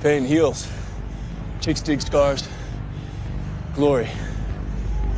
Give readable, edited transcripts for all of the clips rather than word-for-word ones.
Pain heals. Chicks dig scars. Glory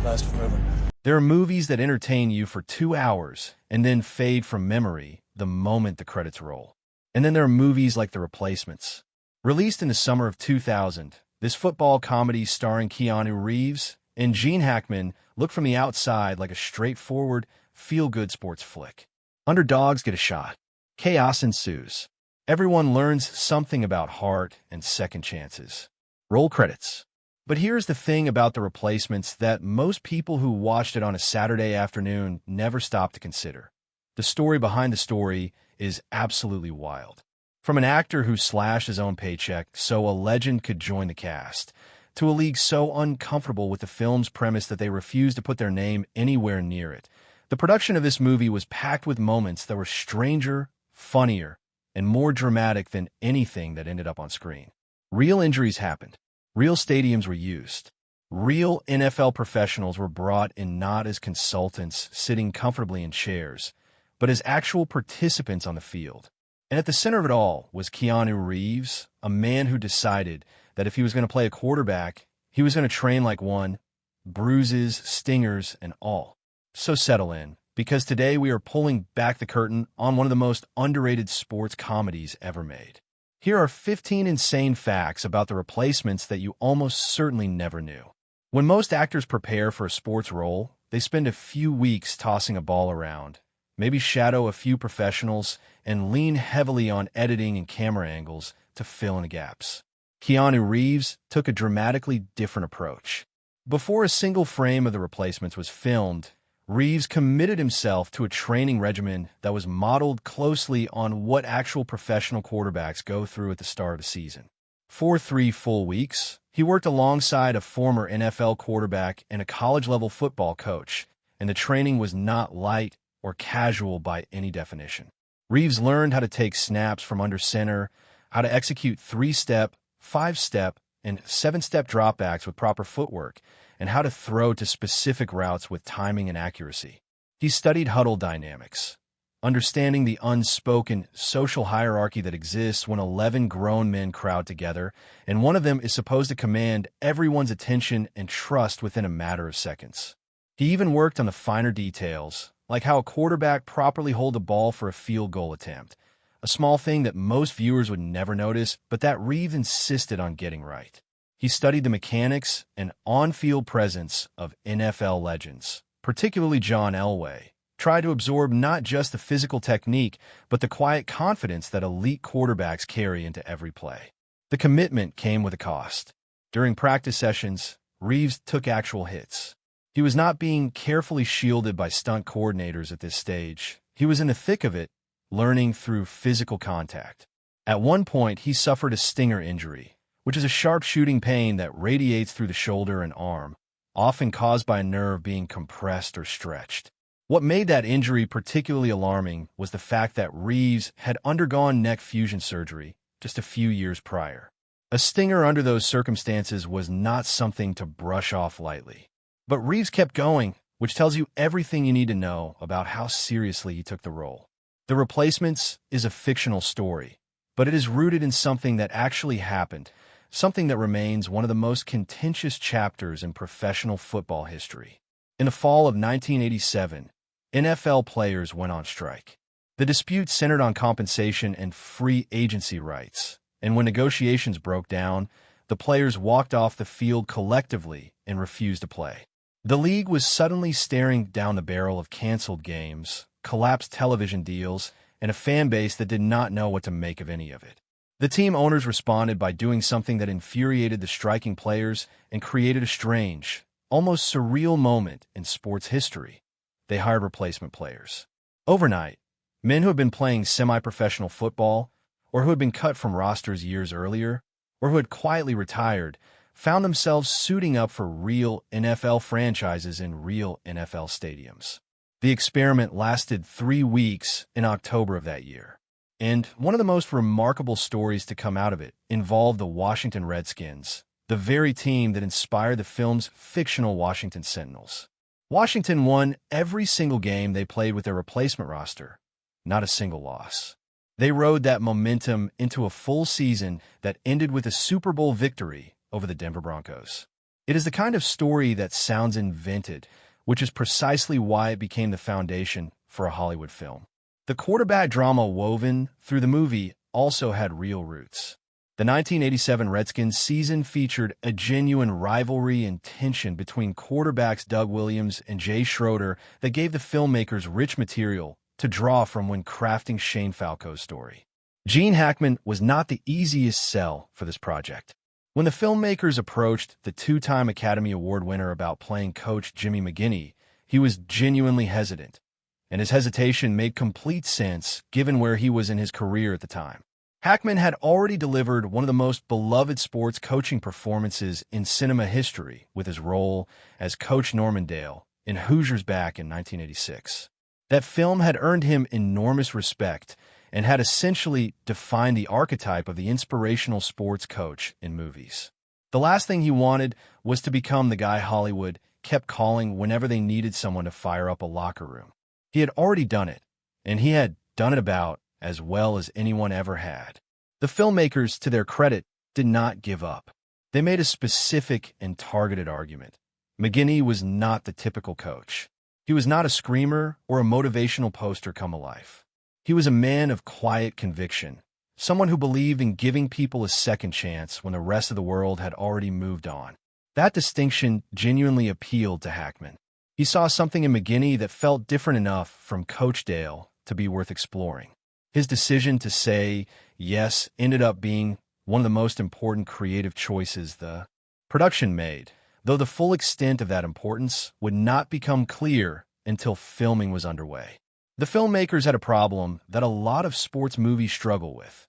lasts forever. There are movies that entertain you for 2 hours and then fade from memory the moment the credits roll. And then there are movies like The Replacements. Released in the summer of 2000, this football comedy starring Keanu Reeves and Gene Hackman looked from the outside like a straightforward, feel-good sports flick. Underdogs get a shot. Chaos ensues. Everyone learns something about heart and second chances. Roll credits. But here's the thing about The Replacements that most people who watched it on a Saturday afternoon never stopped to consider. The story behind the story is absolutely wild. From an actor who slashed his own paycheck so a legend could join the cast, to a league so uncomfortable with the film's premise that they refused to put their name anywhere near it, the production of this movie was packed with moments that were stranger, funnier, and more dramatic than anything that ended up on screen. Real injuries happened. Real stadiums were used. Real NFL professionals were brought in not as consultants sitting comfortably in chairs, but as actual participants on the field. And at the center of it all was Keanu Reeves, a man who decided that if he was going to play a quarterback, he was going to train like one, bruises, stingers, and all. So settle in, because today we are pulling back the curtain on one of the most underrated sports comedies ever made. Here are 15 insane facts about The Replacements that you almost certainly never knew. When most actors prepare for a sports role, they spend a few weeks tossing a ball around, maybe shadow a few professionals, and lean heavily on editing and camera angles to fill in the gaps. Keanu Reeves took a dramatically different approach. Before a single frame of The Replacements was filmed, Reeves committed himself to a training regimen that was modeled closely on what actual professional quarterbacks go through at the start of the season. For 3 full weeks, he worked alongside a former NFL quarterback and a college-level football coach, and the training was not light or casual by any definition. Reeves learned how to take snaps from under center, how to execute 3-step, 5-step, and 7-step dropbacks with proper footwork, and how to throw to specific routes with timing and accuracy. He studied huddle dynamics, understanding the unspoken social hierarchy that exists when 11 grown men crowd together, and one of them is supposed to command everyone's attention and trust within a matter of seconds. He even worked on the finer details, like how a quarterback properly hold the ball for a field goal attempt, a small thing that most viewers would never notice, but that Reeves insisted on getting right. He studied the mechanics and on-field presence of NFL legends, particularly John Elway, tried to absorb not just the physical technique, but the quiet confidence that elite quarterbacks carry into every play. The commitment came with a cost. During practice sessions, Reeves took actual hits. He was not being carefully shielded by stunt coordinators at this stage. He was in the thick of it, learning through physical contact. At one point, he suffered a stinger injury, which is a sharp shooting pain that radiates through the shoulder and arm, often caused by a nerve being compressed or stretched. What made that injury particularly alarming was the fact that Reeves had undergone neck fusion surgery just a few years prior. A stinger under those circumstances was not something to brush off lightly. But Reeves kept going, which tells you everything you need to know about how seriously he took the role. The Replacements is a fictional story, but it is rooted in something that actually happened, something that remains one of the most contentious chapters in professional football history. In the fall of 1987, NFL players went on strike. The dispute centered on compensation and free agency rights, and when negotiations broke down, the players walked off the field collectively and refused to play. The league was suddenly staring down the barrel of canceled games, collapsed television deals, and a fan base that did not know what to make of any of it. The team owners responded by doing something that infuriated the striking players and created a strange, almost surreal moment in sports history. They hired replacement players. Overnight, men who had been playing semi-professional football, or who had been cut from rosters years earlier, or who had quietly retired, found themselves suiting up for real NFL franchises in real NFL stadiums. The experiment lasted 3 weeks in October of that year. And one of the most remarkable stories to come out of it involved the Washington Redskins, the very team that inspired the film's fictional Washington Sentinels. Washington won every single game they played with their replacement roster, not a single loss. They rode that momentum into a full season that ended with a Super Bowl victory over the Denver Broncos. It is the kind of story that sounds invented, which is precisely why it became the foundation for a Hollywood film. The quarterback drama woven through the movie also had real roots. The 1987 Redskins season featured a genuine rivalry and tension between quarterbacks Doug Williams and Jay Schroeder that gave the filmmakers rich material to draw from when crafting Shane Falco's story. Gene Hackman was not the easiest sell for this project. When the filmmakers approached the two-time Academy Award winner about playing Coach Jimmy McGinney, he was genuinely hesitant, and his hesitation made complete sense given where he was in his career at the time. Hackman had already delivered one of the most beloved sports coaching performances in cinema history with his role as Coach Normandale in Hoosiers back in 1986. That film had earned him enormous respect and had essentially defined the archetype of the inspirational sports coach in movies. The last thing he wanted was to become the guy Hollywood kept calling whenever they needed someone to fire up a locker room. He had already done it, and he had done it about as well as anyone ever had. The filmmakers, to their credit, did not give up. They made a specific and targeted argument. McGinney was not the typical coach. He was not a screamer or a motivational poster come alive. He was a man of quiet conviction, someone who believed in giving people a second chance when the rest of the world had already moved on. That distinction genuinely appealed to Hackman. He saw something in McGinney that felt different enough from Coach Dale to be worth exploring. His decision to say yes ended up being one of the most important creative choices the production made, though the full extent of that importance would not become clear until filming was underway. The filmmakers had a problem that a lot of sports movies struggle with.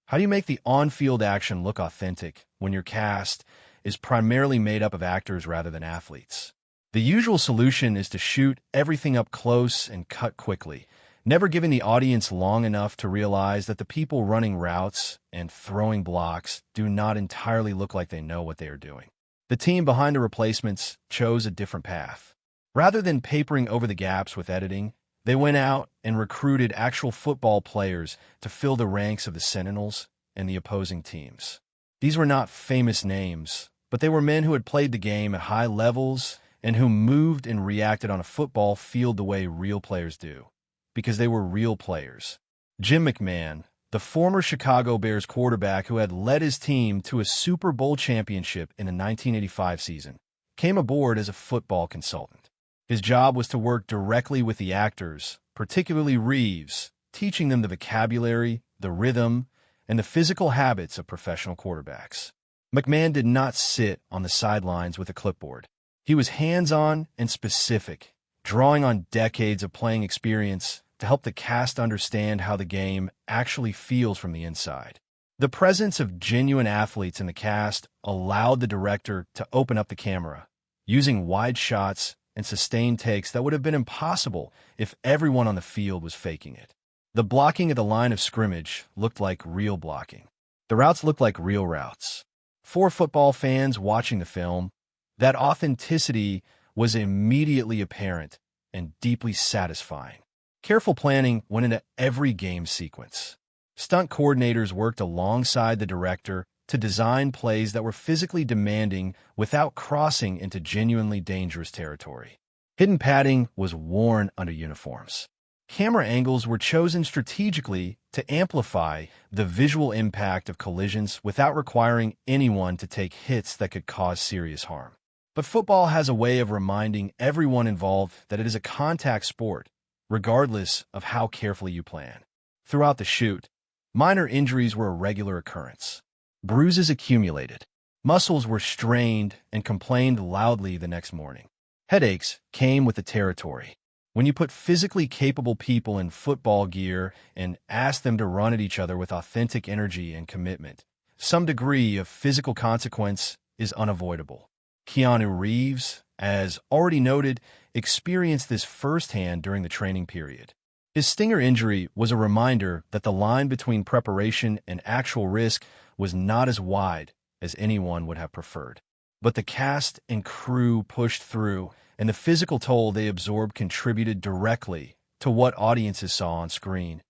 How do you make the on-field action look authentic when your cast is primarily made up of actors rather than athletes? The usual solution is to shoot everything up close and cut quickly, never giving the audience long enough to realize that the people running routes and throwing blocks do not entirely look like they know what they are doing. The team behind the replacements chose a different path. Rather than papering over the gaps with editing, they went out and recruited actual football players to fill the ranks of the Sentinels and the opposing teams. These were not famous names, but they were men who had played the game at high levels and who moved and reacted on a football field the way real players do, because they were real players. Jim McMahon, the former Chicago Bears quarterback who had led his team to a Super Bowl championship in the 1985 season, came aboard as a football consultant. His job was to work directly with the actors, particularly Reeves, teaching them the vocabulary, the rhythm, and the physical habits of professional quarterbacks. McMahon did not sit on the sidelines with a clipboard. He was hands-on and specific, drawing on decades of playing experience to help the cast understand how the game actually feels from the inside. The presence of genuine athletes in the cast allowed the director to open up the camera, using wide shots and sustained takes that would have been impossible if everyone on the field was faking it. The blocking at the line of scrimmage looked like real blocking. The routes looked like real routes. For football fans watching the film, that authenticity was immediately apparent and deeply satisfying. Careful planning went into every game sequence. Stunt coordinators worked alongside the director to design plays that were physically demanding without crossing into genuinely dangerous territory. Hidden padding was worn under uniforms. Camera angles were chosen strategically to amplify the visual impact of collisions without requiring anyone to take hits that could cause serious harm. But football has a way of reminding everyone involved that it is a contact sport, regardless of how carefully you plan. Throughout the shoot, minor injuries were a regular occurrence. Bruises accumulated. Muscles were strained and complained loudly the next morning. Headaches came with the territory. When you put physically capable people in football gear and ask them to run at each other with authentic energy and commitment, some degree of physical consequence is unavoidable. Keanu Reeves, as already noted, experienced this firsthand during the training period. His stinger injury was a reminder that the line between preparation and actual risk was not as wide as anyone would have preferred. But the cast and crew pushed through, and the physical toll they absorbed contributed directly to what audiences saw on screen.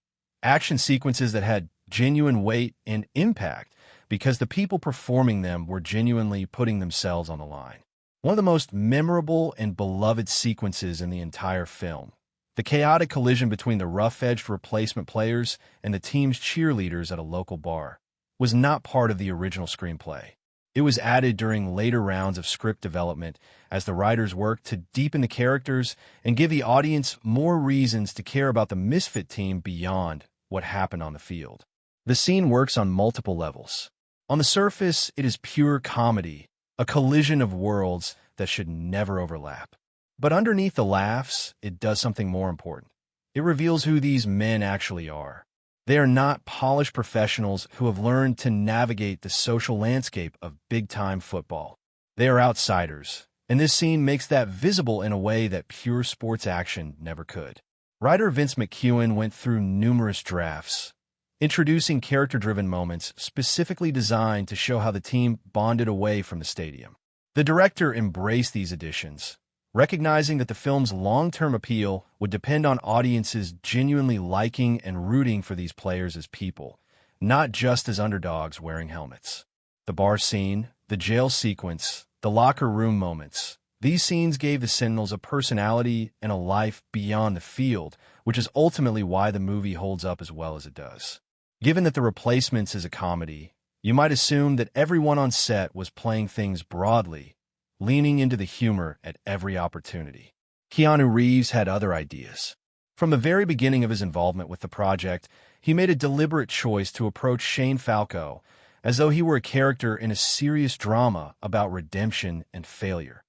action sequences that had genuine weight and impact because the people performing them were genuinely putting themselves on the line. One of the most memorable and beloved sequences in the entire film, the chaotic collision between the rough-edged replacement players and the team's cheerleaders at a local bar, was not part of the original screenplay. It was added during later rounds of script development as the writers worked to deepen the characters and give the audience more reasons to care about the misfit team beyond what happened on the field. The scene works on multiple levels. On the surface, it is pure comedy, a collision of worlds that should never overlap. But underneath the laughs, it does something more important. It reveals who these men actually are. They are not polished professionals who have learned to navigate the social landscape of big-time football. They are outsiders, and this scene makes that visible in a way that pure sports action never could. Writer Vince McEwen went through numerous drafts, introducing character-driven moments specifically designed to show how the team bonded away from the stadium. The director embraced these additions, recognizing that the film's long-term appeal would depend on audiences genuinely liking and rooting for these players as people, not just as underdogs wearing helmets. The bar scene, the jail sequence, the locker room moments, these scenes gave the Sentinels a personality and a life beyond the field, which is ultimately why the movie holds up as well as it does. Given that The Replacements is a comedy, you might assume that everyone on set was playing things broadly, leaning into the humor at every opportunity. Keanu Reeves had other ideas. From the very beginning of his involvement with the project, he made a deliberate choice to approach Shane Falco as though he were a character in a serious drama about redemption and failure.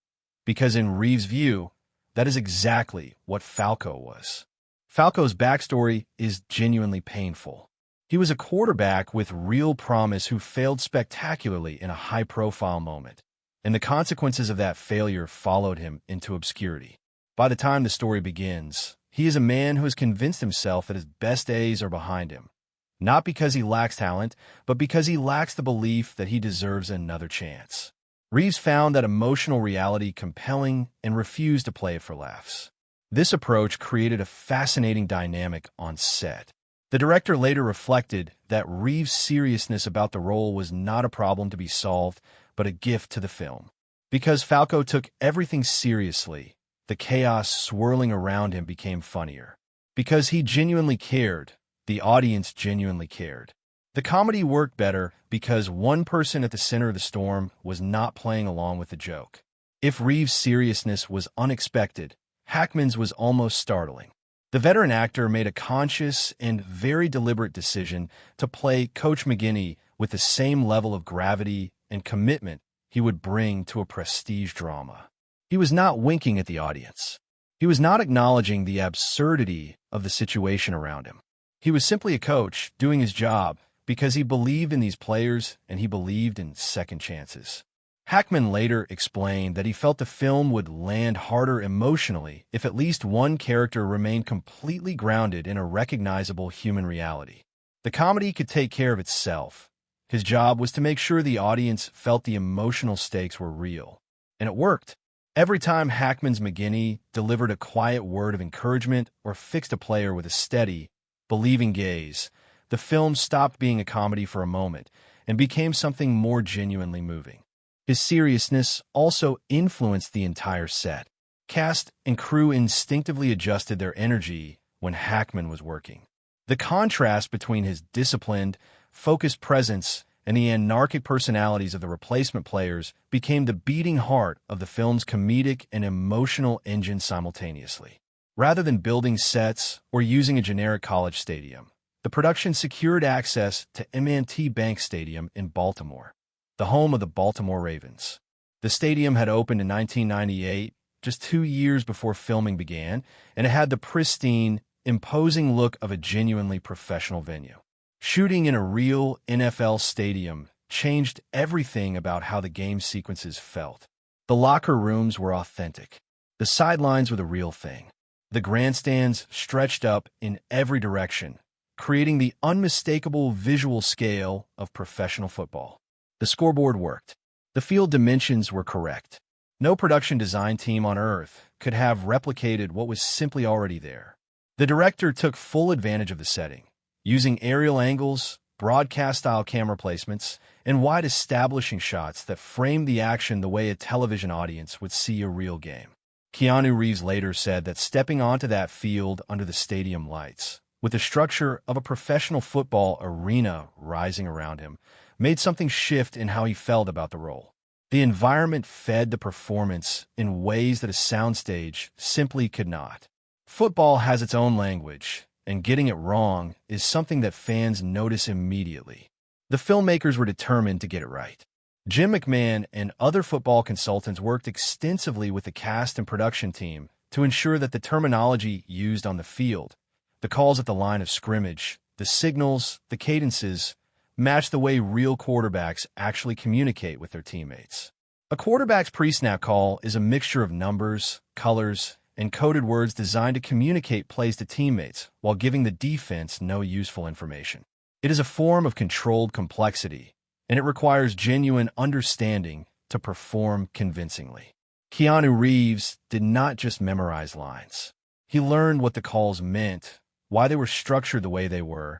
Because in Reeves' view, that is exactly what Falco was. Falco's backstory is genuinely painful. He was a quarterback with real promise who failed spectacularly in a high-profile moment, and the consequences of that failure followed him into obscurity. By the time the story begins, he is a man who has convinced himself that his best days are behind him, not because he lacks talent, but because he lacks the belief that he deserves another chance. Reeves found that emotional reality compelling and refused to play it for laughs. This approach created a fascinating dynamic on set. The director later reflected that Reeves' seriousness about the role was not a problem to be solved, but a gift to the film. Because Falco took everything seriously, the chaos swirling around him became funnier. Because he genuinely cared, the audience genuinely cared. The comedy worked better because one person at the center of the storm was not playing along with the joke. If Reeves' seriousness was unexpected, Hackman's was almost startling. The veteran actor made a conscious and very deliberate decision to play Coach McGinney with the same level of gravity and commitment he would bring to a prestige drama. He was not winking at the audience. He was not acknowledging the absurdity of the situation around him. He was simply a coach doing his job because he believed in these players and he believed in second chances. Hackman later explained that he felt the film would land harder emotionally if at least one character remained completely grounded in a recognizable human reality. The comedy could take care of itself. His job was to make sure the audience felt the emotional stakes were real. And it worked. Every time Hackman's McGinney delivered a quiet word of encouragement or fixed a player with a steady, believing gaze, the film stopped being a comedy for a moment and became something more genuinely moving. His seriousness also influenced the entire set. Cast and crew instinctively adjusted their energy when Hackman was working. The contrast between his disciplined, focused presence and the anarchic personalities of the replacement players became the beating heart of the film's comedic and emotional engine simultaneously. Rather than building sets or using a generic college stadium, the production secured access to M&T Bank Stadium in Baltimore, the home of the Baltimore Ravens. The stadium had opened in 1998, just 2 years before filming began, and it had the pristine, imposing look of a genuinely professional venue. Shooting in a real NFL stadium changed everything about how the game sequences felt. The locker rooms were authentic. The sidelines were the real thing. The grandstands stretched up in every direction, creating the unmistakable visual scale of professional football. The scoreboard worked. The field dimensions were correct. No production design team on Earth could have replicated what was simply already there. The director took full advantage of the setting. using aerial angles, broadcast-style camera placements, and wide establishing shots that framed the action the way a television audience would see a real game. Keanu Reeves later said that stepping onto that field under the stadium lights, with the structure of a professional football arena rising around him, made something shift in how he felt about the role. The environment fed the performance in ways that a soundstage simply could not. Football has its own language, and getting it wrong is something that fans notice immediately. The filmmakers were determined to get it right. Jim McMahon and other football consultants worked extensively with the cast and production team to ensure that the terminology used on the field, the calls at the line of scrimmage, the signals, the cadences, match the way real quarterbacks actually communicate with their teammates. A quarterback's pre-snap call is a mixture of numbers, colors, and coded words designed to communicate plays to teammates while giving the defense no useful information. It is a form of controlled complexity, and it requires genuine understanding to perform convincingly. Keanu Reeves did not just memorize lines. He learned what the calls meant, why they were structured the way they were,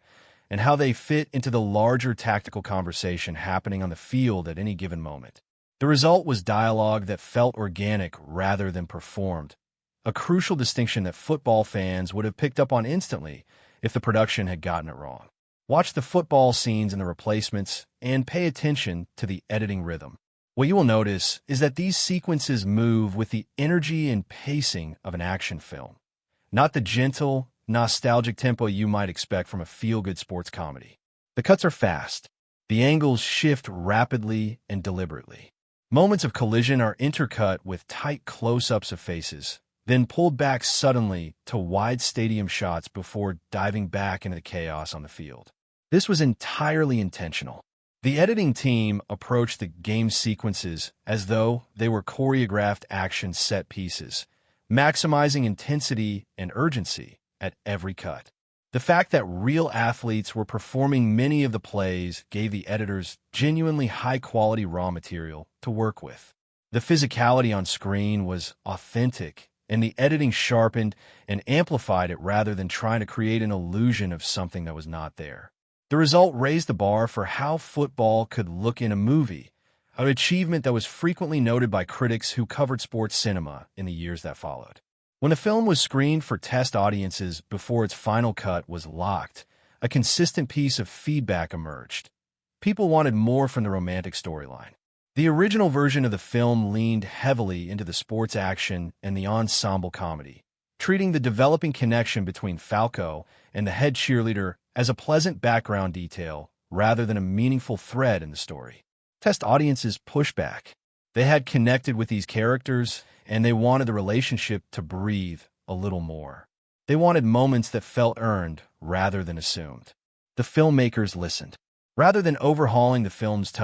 and how they fit into the larger tactical conversation happening on the field at any given moment. The result was dialogue that felt organic rather than performed, a crucial distinction that football fans would have picked up on instantly if the production had gotten it wrong. Watch the football scenes and the replacements, and pay attention to the editing rhythm. What you will notice is that these sequences move with the energy and pacing of an action film, not the gentle, nostalgic tempo you might expect from a feel-good sports comedy. The cuts are fast. The angles shift rapidly and deliberately. Moments of collision are intercut with tight close-ups of faces, then pulled back suddenly to wide stadium shots before diving back into the chaos on the field. This was entirely intentional. The editing team approached the game sequences as though they were choreographed action set pieces, maximizing intensity and urgency at every cut. The fact that real athletes were performing many of the plays gave the editors genuinely high-quality raw material to work with. The physicality on screen was authentic, and the editing sharpened and amplified it rather than trying to create an illusion of something that was not there. The result raised the bar for how football could look in a movie, an achievement that was frequently noted by critics who covered sports cinema in the years that followed. When the film was screened for test audiences before its final cut was locked, a consistent piece of feedback emerged. People wanted more from the romantic storyline. The original version of the film leaned heavily into the sports action and the ensemble comedy, treating the developing connection between Falco and the head cheerleader as a pleasant background detail rather than a meaningful thread in the story. Test audiences pushed back. They had connected with these characters, and they wanted the relationship to breathe a little more. They wanted moments that felt earned rather than assumed. The filmmakers listened. Rather than overhauling the film's tone,